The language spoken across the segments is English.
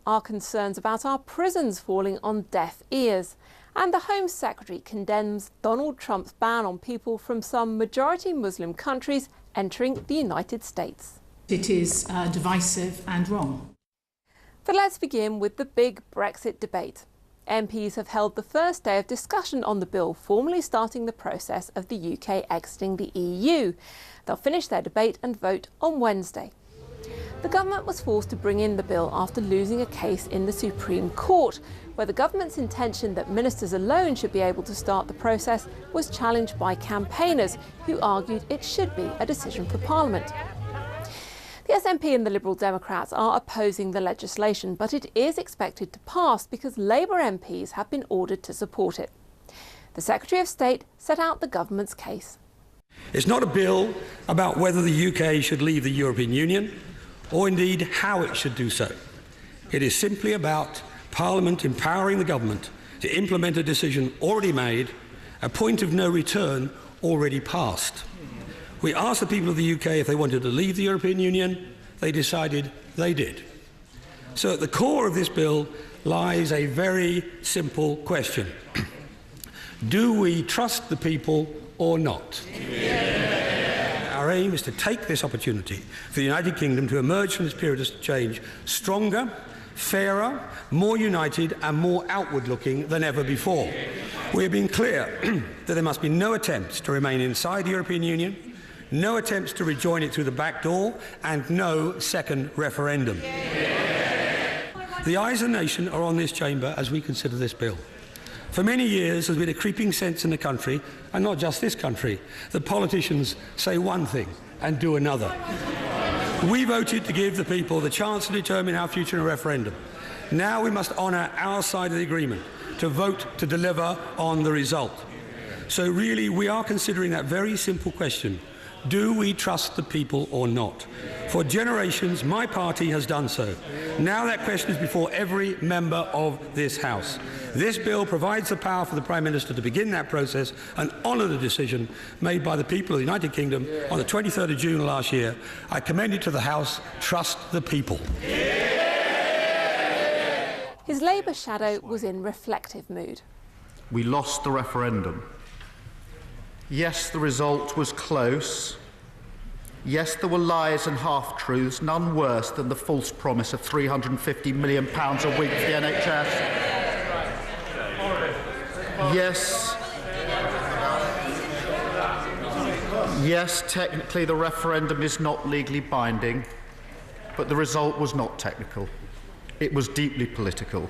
are concerns about our prisons falling on deaf ears. And the Home Secretary condemns Donald Trump's ban on people from some majority Muslim countries entering the United States. It is divisive and wrong. But let's begin with the big Brexit debate. MPs have held the first day of discussion on the bill, formally starting the process of the UK exiting the EU. They'll finish their debate and vote on Wednesday. The government was forced to bring in the bill after losing a case in the Supreme Court, where the government's intention that ministers alone should be able to start the process was challenged by campaigners who argued it should be a decision for Parliament. The SNP and the Liberal Democrats are opposing the legislation, but it is expected to pass because Labour MPs have been ordered to support it. The Secretary of State set out the government's case. It's not a bill about whether the UK should leave the European Union, or indeed how it should do so. It is simply about Parliament empowering the government to implement a decision already made, a point of no return already passed. We asked the people of the UK if they wanted to leave the European Union. They decided they did. So at the core of this bill lies a very simple question. Do we trust the people or not? Our aim is to take this opportunity for the United Kingdom to emerge from this period of change stronger, fairer, more united and more outward-looking than ever before. We have been clear that there must be no attempts to remain inside the European Union, no attempts to rejoin it through the back door, and no second referendum. The eyes of the nation are on this chamber as we consider this bill. For many years, there's been a creeping sense in the country, and not just this country, that politicians say one thing and do another. We voted to give the people the chance to determine our future in a referendum. Now we must honour our side of the agreement, to vote to deliver on the result. So really, we are considering that very simple question. Do we trust the people or not? For generations, my party has done so. Now that question is before every member of this House. This bill provides the power for the Prime Minister to begin that process and honour the decision made by the people of the United Kingdom on the 23rd of June last year. I commend it to the House. Trust the people. His Labour shadow was in reflective mood. We lost the referendum. Yes, the result was close. Yes, there were lies and half-truths, none worse than the false promise of £350 million a week for the NHS. Yes, technically the referendum is not legally binding, but the result was not technical. It was deeply political.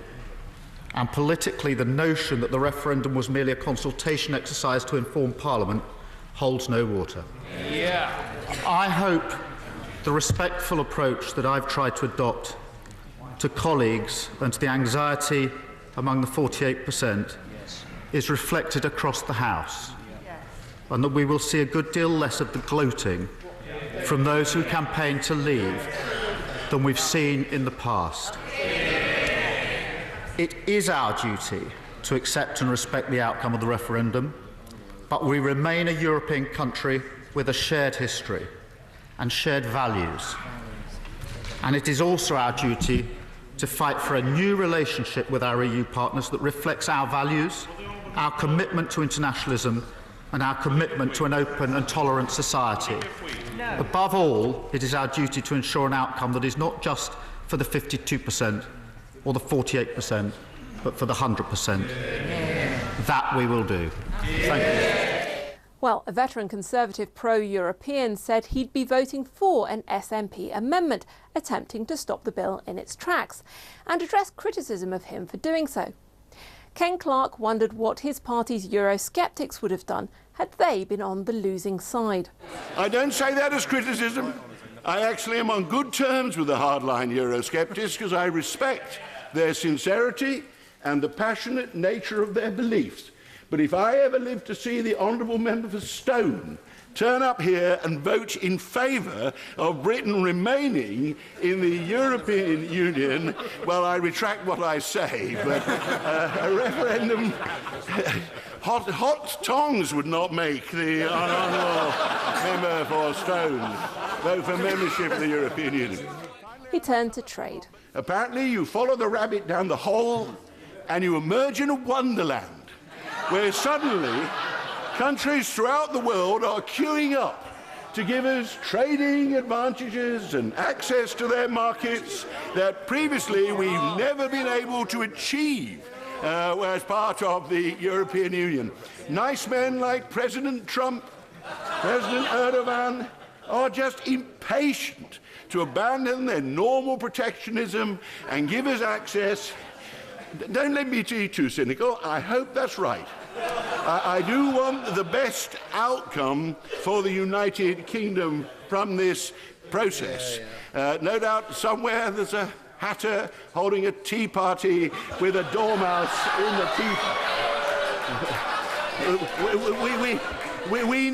And politically, the notion that the referendum was merely a consultation exercise to inform Parliament holds no water. I hope the respectful approach that I've tried to adopt to colleagues and to the anxiety among the 48% is reflected across the House, and that we will see a good deal less of the gloating from those who campaign to leave than we've seen in the past. It is our duty to accept and respect the outcome of the referendum, but we remain a European country with a shared history and shared values. And it is also our duty to fight for a new relationship with our EU partners that reflects our values, our commitment to internationalism, and our commitment to an open and tolerant society. Above all, it is our duty to ensure an outcome that is not just for the 52% or the 48%, but for the 100%. That we will do. Thank you. Well, a veteran Conservative pro-European said he'd be voting for an SNP amendment, attempting to stop the bill in its tracks, and addressed criticism of him for doing so. Ken Clarke wondered what his party's Eurosceptics would have done had they been on the losing side. I don't say that as criticism. I actually am on good terms with the hardline Eurosceptics because I respect their sincerity and the passionate nature of their beliefs. But if I ever live to see the honourable member for Stone turn up here and vote in favour of Britain remaining in the European Union, well, I retract what I say, but a referendum, hot tongs would not make the honourable member for Stone vote for membership of the European Union. he turned to trade. Apparently, you follow the rabbit down the hole and you emerge in a wonderland where suddenly countries throughout the world are queuing up to give us trading advantages and access to their markets that previously we've never been able to achieve as part of the European Union. Nice men like President Trump, President Erdogan are just impatient to abandon their normal protectionism and give us access. Don't let me be too cynical. I hope that's right. I do want the best outcome for the United Kingdom from this process. No doubt somewhere there's a hatter holding a tea party with a dormouse in the teapot.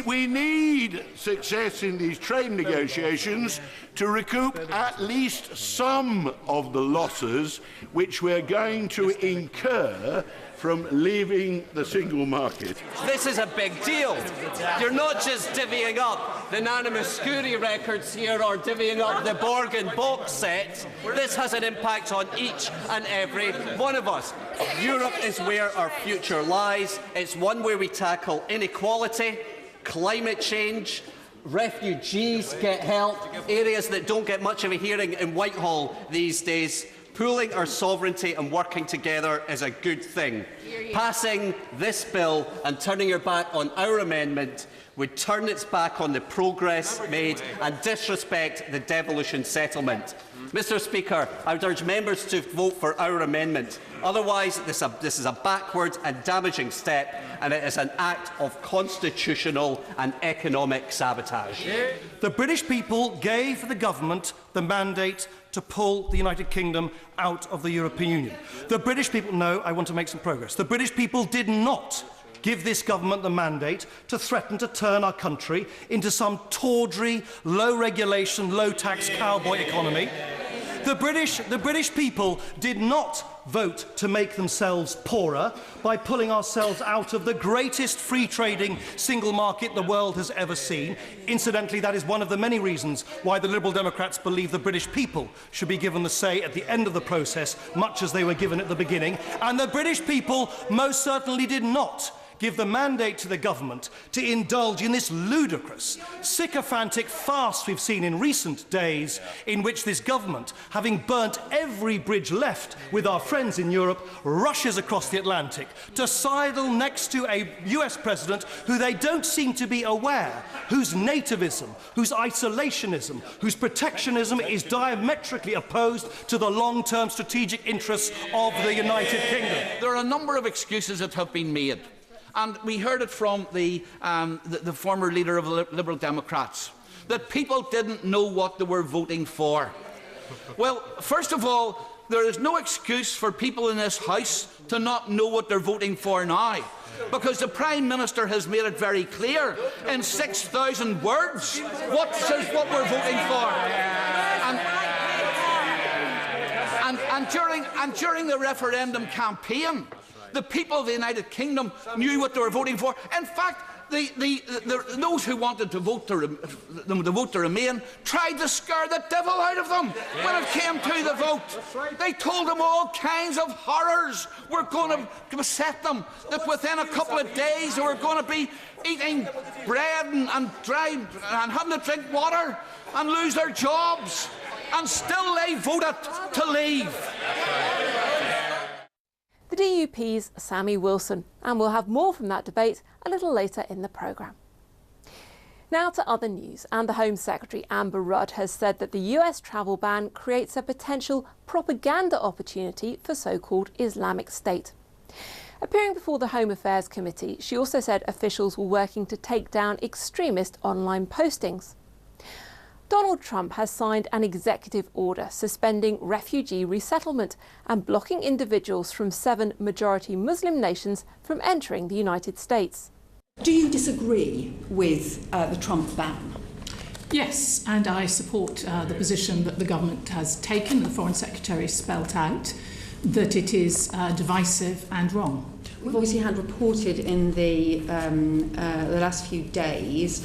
We need success in these trade negotiations to recoup at least some of the losses which we're going to incur from leaving the single market. This is a big deal. You're not just divvying up the Nana Mouskouri records here or divvying up the Borgen box set. This has an impact on each and every one of us. Europe is where our future lies. It's one where we tackle inequality, climate change, refugees get help, areas that don't get much of a hearing in Whitehall these days. Pooling our sovereignty and working together is a good thing. Passing this bill and turning your back on our amendment would turn its back on the progress made and disrespect the devolution settlement. Mr. Speaker, I would urge members to vote for our amendment. Otherwise, this is a backward and damaging step, and it is an act of constitutional and economic sabotage. The British people gave the government the mandate to pull the United Kingdom out of the European Union. The British people, no, I want to make some progress. The British people did not give this government the mandate to threaten to turn our country into some tawdry, low-regulation, low-tax cowboy economy. The British people did not vote to make themselves poorer by pulling ourselves out of the greatest free-trading single market the world has ever seen. Incidentally, that is one of the many reasons why the Liberal Democrats believe the British people should be given the say at the end of the process, much as they were given at the beginning. And the British people most certainly did not give the mandate to the government to indulge in this ludicrous, sycophantic farce we've seen in recent days, in which this government, having burnt every bridge left with our friends in Europe, rushes across the Atlantic to sidle next to a US president who they don't seem to be aware, whose nativism, whose isolationism, whose protectionism is diametrically opposed to the long-term strategic interests of the United Kingdom. There are a number of excuses that have been made. And we heard it from the former leader of the Liberal Democrats, that people didn't know what they were voting for. Well, first of all, there is no excuse for people in this House to not know what they're voting for now, because the Prime Minister has made it very clear in 6,000 words what we're voting for. And during the referendum campaign, the people of the United Kingdom knew what they were voting for. In fact, those who wanted to vote to remain tried to scare the devil out of them when it came to the vote. They told them all kinds of horrors were going to beset them, that within a couple of days they were going to be eating bread and having to drink water and lose their jobs. And still they voted to leave. The DUP's Sammy Wilson, and we'll have more from that debate a little later in the programme. Now to other news, and the Home Secretary Amber Rudd has said that the US travel ban creates a potential propaganda opportunity for so-called Islamic State. Appearing before the Home Affairs Committee, she also said officials were working to take down extremist online postings. Donald Trump has signed an executive order suspending refugee resettlement and blocking individuals from 7 majority Muslim nations from entering the United States. Do you disagree with the Trump ban? Yes, and I support the position that the government has taken, the Foreign Secretary spelt out, that it is divisive and wrong. We've obviously had reported in the last few days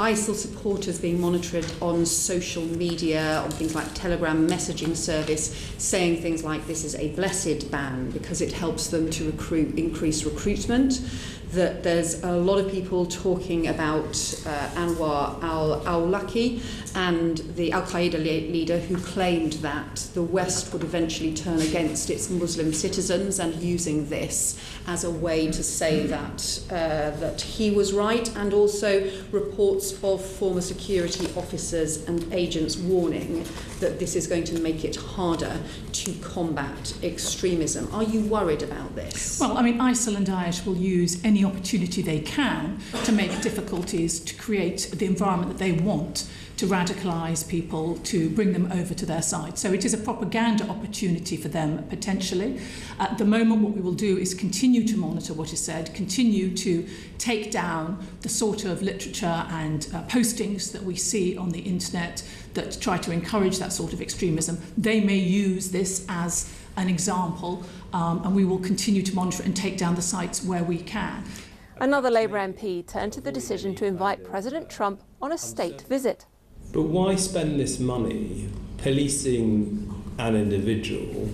ISIL supporters being monitored on social media, on things like Telegram messaging service, saying things like this is a blessed ban because it helps them to increase recruitment. That there's a lot of people talking about Anwar al-Awlaki and the Al-Qaeda leader who claimed that the West would eventually turn against its Muslim citizens, and using this as a way to say that he was right, and also reports of former security officers and agents warning that this is going to make it harder to combat extremism. Are you worried about this? Well, I mean, ISIL and Daesh will use any opportunity they can to make difficulties, to create the environment that they want, to radicalise people, to bring them over to their side. So it is a propaganda opportunity for them, potentially. At the moment, what we will do is continue to monitor what is said, continue to take down the sort of literature and postings that we see on the internet that try to encourage that sort of extremism. They may use this as an example, and we will continue to monitor and take down the sites where we can. Another Labour MP turned to the decision to invite President Trump on a state visit. But why spend this money policing an individual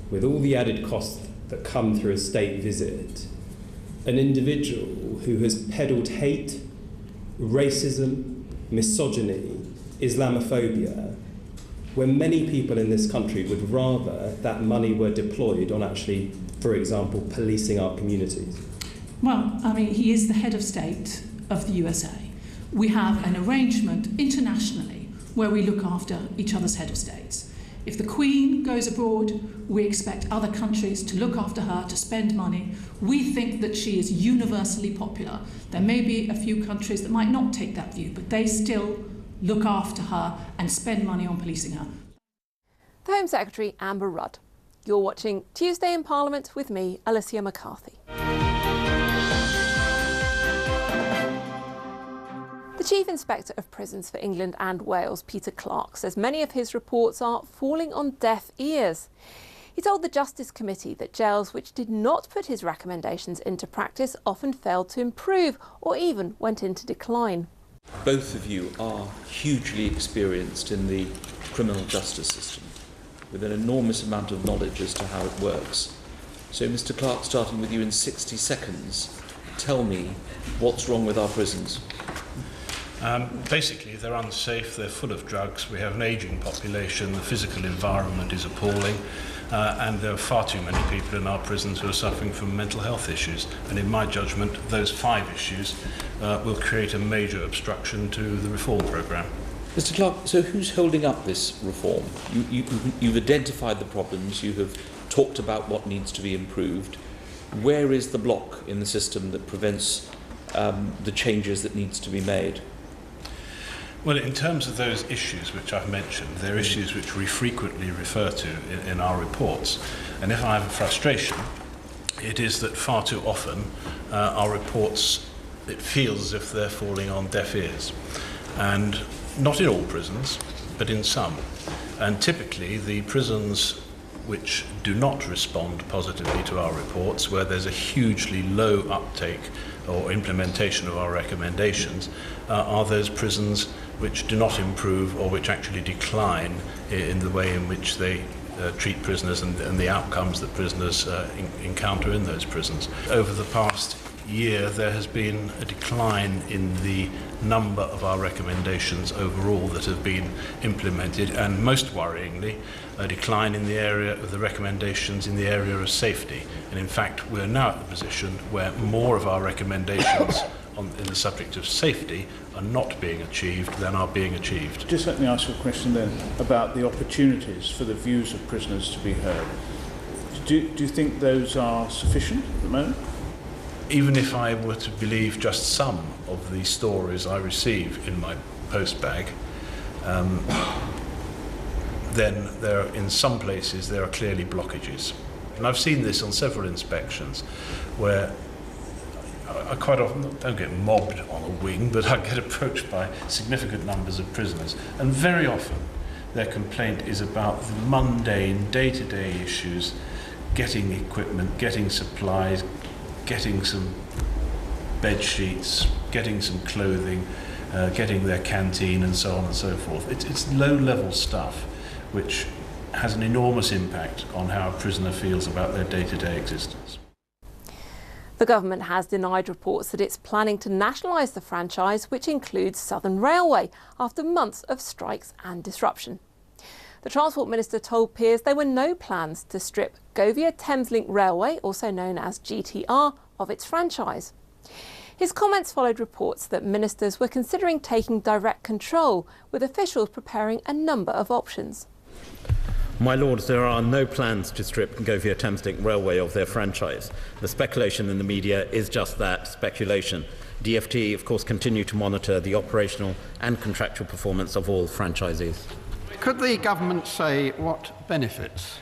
with all the added costs that come through a state visit? An individual who has peddled hate, racism, misogyny, Islamophobia, when many people in this country would rather that money were deployed on actually, for example, policing our communities. Well, I mean, he is the head of state of the USA. We have an arrangement internationally where we look after each other's head of states. If the Queen goes abroad, we expect other countries to look after her, to spend money. We think that she is universally popular. There may be a few countries that might not take that view, but they still look after her and spend money on policing her. The Home Secretary, Amber Rudd. You're watching Tuesday in Parliament with me, Alicia McCarthy. The Chief Inspector of Prisons for England and Wales, Peter Clark, says many of his reports are falling on deaf ears. He told the Justice Committee that jails which did not put his recommendations into practice often failed to improve or even went into decline. Both of you are hugely experienced in the criminal justice system, with an enormous amount of knowledge as to how it works. So, Mr. Clark, starting with you in 60 seconds, tell me what's wrong with our prisons. Basically, they're unsafe, they're full of drugs, we have an ageing population, the physical environment is appalling, and there are far too many people in our prisons who are suffering from mental health issues. And in my judgment, those 5 issues will create a major obstruction to the reform programme. Mr. Clark, so who's holding up this reform? You've identified the problems, you have talked about what needs to be improved. Where is the block in the system that prevents the changes that needs to be made? Well, in terms of those issues which I've mentioned, they're issues which we frequently refer to in our reports. And if I have a frustration, it is that far too often our reports, it feels as if they're falling on deaf ears. And not in all prisons, but in some. And typically the prisons which do not respond positively to our reports, where there's a hugely low uptake or implementation of our recommendations, are those prisons which do not improve or which actually decline in the way in which they treat prisoners and the outcomes that prisoners encounter in those prisons. Over the past year, there has been a decline in the number of our recommendations overall that have been implemented, and most worryingly, a decline in the area of the recommendations in the area of safety. And in fact, we're now at the position where more of our recommendations in the subject of safety are not being achieved than are being achieved. Just let me ask you a question then about the opportunities for the views of prisoners to be heard. Do you think those are sufficient at the moment? Even if I were to believe just some of the stories I receive in my post bag, then in some places there are clearly blockages. And I've seen this on several inspections where I quite often don't get mobbed on a wing, but I get approached by significant numbers of prisoners. And very often their complaint is about the mundane, day-to-day issues, getting equipment, getting supplies, getting some bed sheets, getting some clothing, getting their canteen and so on and so forth. It's low-level stuff which has an enormous impact on how a prisoner feels about their day-to-day existence. The government has denied reports that it's planning to nationalise the franchise, which includes Southern Railway, after months of strikes and disruption. The Transport Minister told peers there were no plans to strip Govia Thameslink Railway, also known as GTR, of its franchise. His comments followed reports that ministers were considering taking direct control, with officials preparing a number of options. My Lords, there are no plans to strip Govia Thameslink Railway of their franchise. The speculation in the media is just that, speculation. DfT, of course, continue to monitor the operational and contractual performance of all franchisees. Could the government say what benefits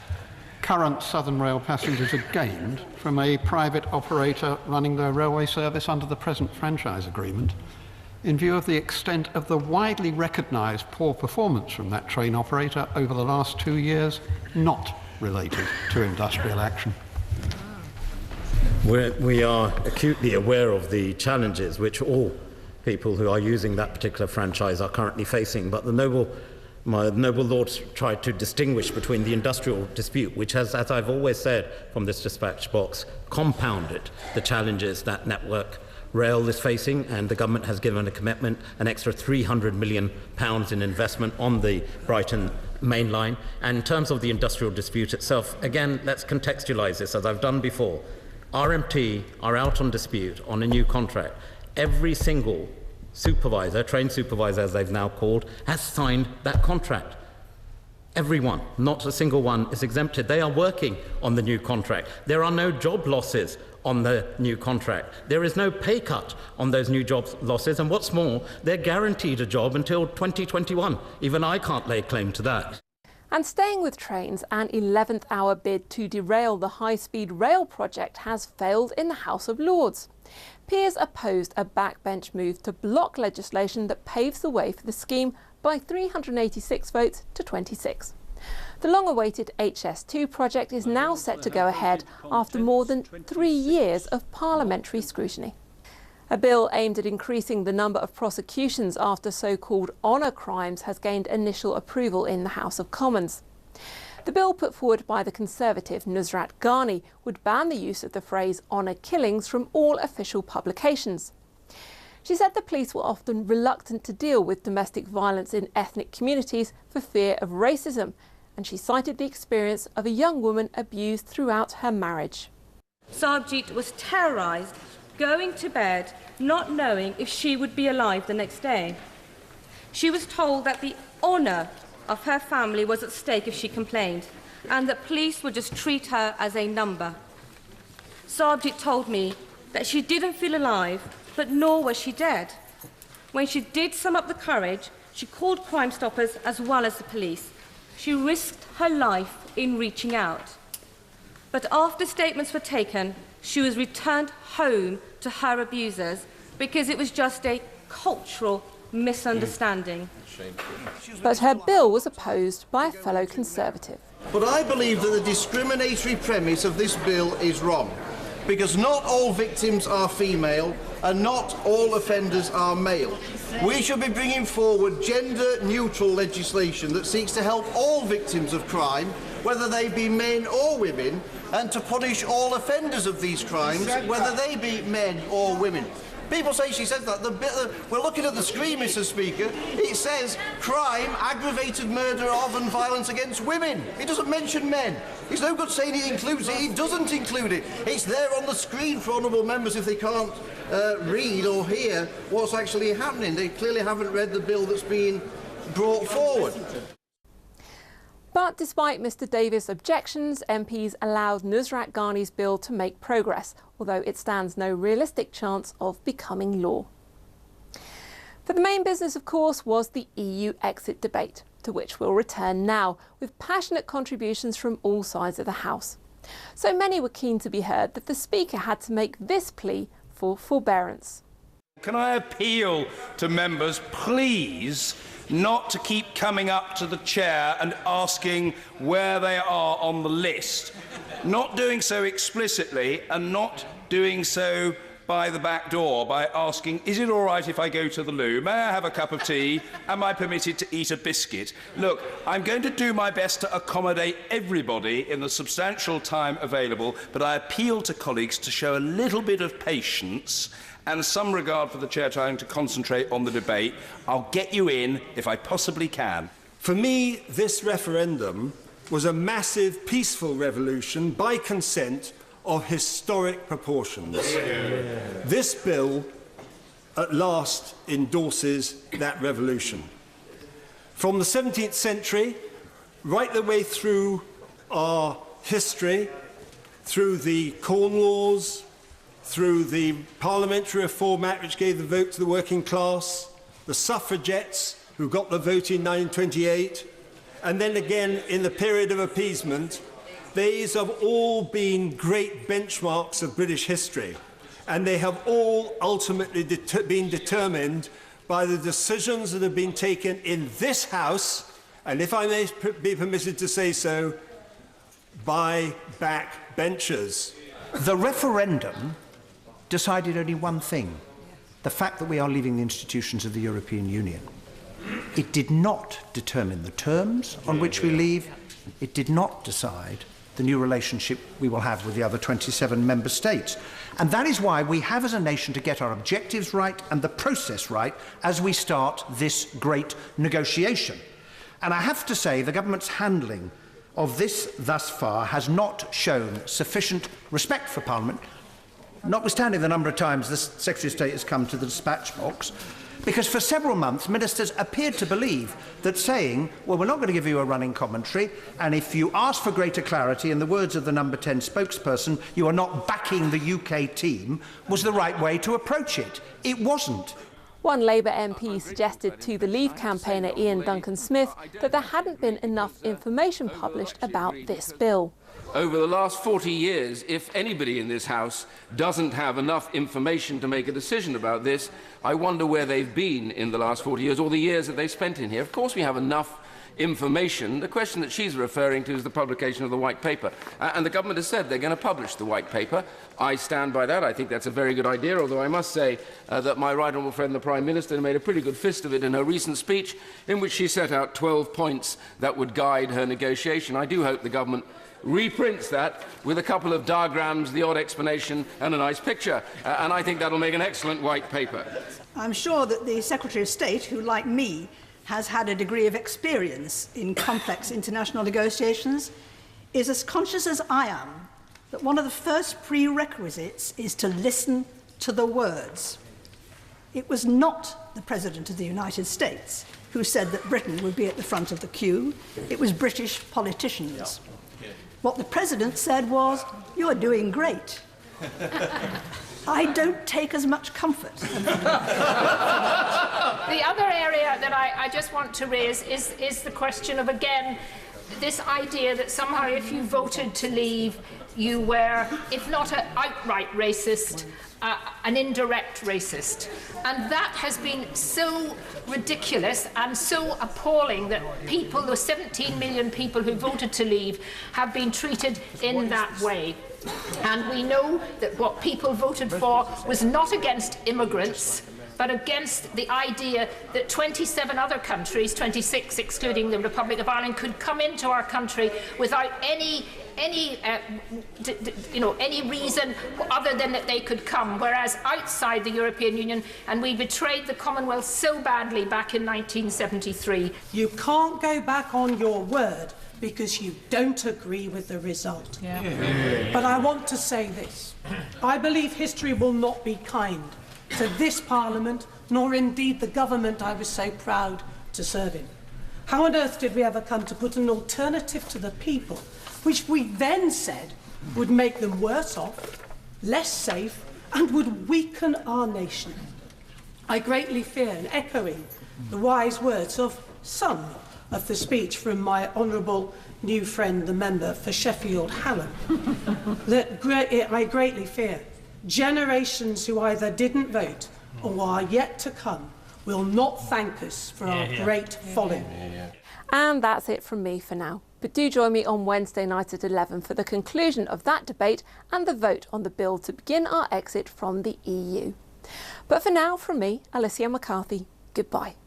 current Southern Rail passengers have gained from a private operator running their railway service under the present franchise agreement, in view of the extent of the widely recognised poor performance from that train operator over the last 2 years, not related to industrial action? We are acutely aware of the challenges which all people who are using that particular franchise are currently facing, but my noble lords tried to distinguish between the industrial dispute, which has, as I've always said from this dispatch box, compounded the challenges that Network Rail is facing, and the government has given a commitment, an extra £300 million in investment on the Brighton main line. And in terms of the industrial dispute itself, again, let's contextualise this, as I've done before. RMT are out on dispute on a new contract. Every single supervisor, train supervisor as they've now called, has signed that contract. Everyone, not a single one is exempted. They are working on the new contract. There are no job losses on the new contract. There is no pay cut on those new job losses, and what's more, they're guaranteed a job until 2021. Even I can't lay claim to that. And staying with trains, an 11th hour bid to derail the high-speed rail project has failed in the House of Lords. Peers opposed a backbench move to block legislation that paves the way for the scheme by 386 votes to 26. The long-awaited HS2 project is now set to go ahead after more than 3 years of parliamentary scrutiny. A bill aimed at increasing the number of prosecutions after so-called honour crimes has gained initial approval in the House of Commons. The bill put forward by the Conservative Nusrat Ghani would ban the use of the phrase honour killings from all official publications. She said the police were often reluctant to deal with domestic violence in ethnic communities for fear of racism, and she cited the experience of a young woman abused throughout her marriage. Sarabjit was terrorised, going to bed, not knowing if she would be alive the next day. She was told that the honour of her family was at stake if she complained, and that police would just treat her as a number. Sarabjit told me that she didn't feel alive, but nor was she dead. When she did sum up the courage, she called Crime Stoppers as well as the police. She risked her life in reaching out. But after statements were taken, she was returned home to her abusers because it was just a cultural misunderstanding. But her bill was opposed by a fellow Conservative. But I believe that the discriminatory premise of this bill is wrong, because not all victims are female and not all offenders are male. We should be bringing forward gender-neutral legislation that seeks to help all victims of crime, whether they be men or women, and to punish all offenders of these crimes, whether they be men or women. People say she says that. We're looking at the screen, Mr. Speaker. It says crime, aggravated murder of and violence against women. It doesn't mention men. It's no good saying it includes it. It doesn't include it. It's there on the screen for honourable members if they can't read or hear what's actually happening. They clearly haven't read the bill that's being brought forward. But despite Mr Davis' objections, MPs allowed Nusrat Ghani's bill to make progress, although it stands no realistic chance of becoming law. But the main business, of course, was the EU exit debate, to which we'll return now, with passionate contributions from all sides of the House. So many were keen to be heard that the Speaker had to make this plea for forbearance. Can I appeal to members, please, not to keep coming up to the chair and asking where they are on the list. Not doing so explicitly and not doing so by the back door by asking, is it all right if I go to the loo? May I have a cup of tea? Am I permitted to eat a biscuit? Look, I'm going to do my best to accommodate everybody in the substantial time available, but I appeal to colleagues to show a little bit of patience and some regard for the Chair trying to concentrate on the debate. I'll get you in if I possibly can. For me, this referendum was a massive, peaceful revolution by consent of historic proportions. This bill, at last, endorses that revolution. From the 17th century, right the way through our history, through the Corn Laws, through the Parliamentary Reform Act, which gave the vote to the working class, the suffragettes, who got the vote in 1928, and then again in the period of appeasement, these have all been great benchmarks of British history, and they have all ultimately been determined by the decisions that have been taken in this House, and if I may be permitted to say so, by backbenchers. The referendum decided only one thing, the fact that we are leaving the institutions of the European Union. It did not determine the terms on which we leave. It did not decide the new relationship we will have with the other 27 member states. And that is why we have as a nation to get our objectives right and the process right as we start this great negotiation. And I have to say the government's handling of this thus far has not shown sufficient respect for Parliament, notwithstanding the number of times the Secretary of State has come to the dispatch box, because for several months ministers appeared to believe that saying, well, we're not going to give you a running commentary, and if you ask for greater clarity, in the words of the number 10 spokesperson, you are not backing the UK team, was the right way to approach it. It wasn't. One Labour MP suggested to the Leave campaigner Ian Duncan-Smith that there hadn't been enough information published about this bill. Over the last 40 years, if anybody in this House doesn't have enough information to make a decision about this, I wonder where they've been in the last 40 years or the years that they spent in here. Of course we have enough information. The question that she's referring to is the publication of the White Paper. And the government has said they're going to publish the White Paper. I stand by that. I think that's a very good idea, although I must say that my right honourable friend, the Prime Minister, made a pretty good fist of it in her recent speech, in which she set out 12 points that would guide her negotiation. I do hope the government reprints that with a couple of diagrams, the odd explanation and a nice picture. And I think that'll make an excellent White Paper. I'm sure that the Secretary of State, who, like me, has had a degree of experience in complex international negotiations, is as conscious as I am that one of the first prerequisites is to listen to the words. It was not the President of the United States who said that Britain would be at the front of the queue. It was British politicians. What the President said was, "You're doing great." I don't take as much comfort. The other area that I just want to raise is the question of, again, this idea that somehow if you voted to leave, you were, if not an outright racist, an indirect racist. And that has been so ridiculous and so appalling that people, the 17 million people who voted to leave, have been treated in that way. And we know that what people voted for was not against immigrants, but against the idea that 27 other countries, 26 excluding the Republic of Ireland, could come into our country without any reason other than that they could come, whereas outside the European Union, and we betrayed the Commonwealth so badly back in 1973. You can't go back on your word because you don't agree with the result. But I want to say this. I believe history will not be kind to this Parliament, nor indeed the government I was so proud to serve in. How on earth did we ever come to put an alternative to the people, which we then said would make them worse off, less safe, and would weaken our nation? I greatly fear, and echoing the wise words of some of the speech from my honourable new friend, the member for Sheffield Hallam, that I greatly fear generations who either didn't vote or are yet to come will not thank us for our great folly. And that's it from me for now. But do join me on Wednesday night at 11 for the conclusion of that debate and the vote on the bill to begin our exit from the EU. But for now, from me, Alicia McCarthy, goodbye.